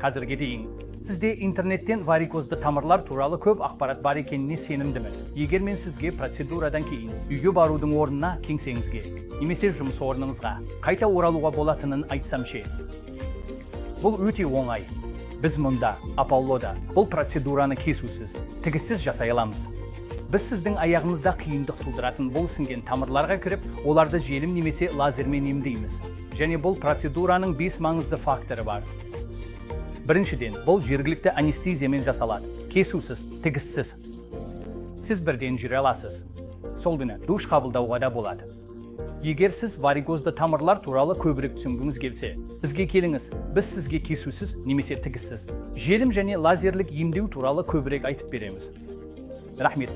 Қазірге дейін сізде интернеттен варикозды тамырлар туралы көп ақпарат бар екеніне сенімдімін. Егер мен сізге процедурадан кейін үйге барудың орнына кеңсеңізге, немесе жұмыс орныңызға қайта оралуға болатынын айтсам ше. Бұл өте оңай. Біз мұнда, Apollo'да, бұл процедураны кесусіз, тігіссіз жасай аламыз. Біз сіздің аяғыңызда қиындық тудыратын бұл сіңген тамырларға кіріп, оларды желім немесе лазермен емдейміз. Және бұл процедураның 5 маңызды факторы бар. Біріншіден, бұл жергілікті анестезиямен жасалады, кесусіз, тігіссіз. Сіз бірден жүре аласыз. Сол күні душ қабылдауға да болады. Егер сіз варикозды тамырлар туралы көбірек түсінгіңіз келсе, бізге келіңіз, біз сізге кесусіз немесе тігіссіз желім және лазерлік емдеу туралы көбірек айтып береміз. Рахмет.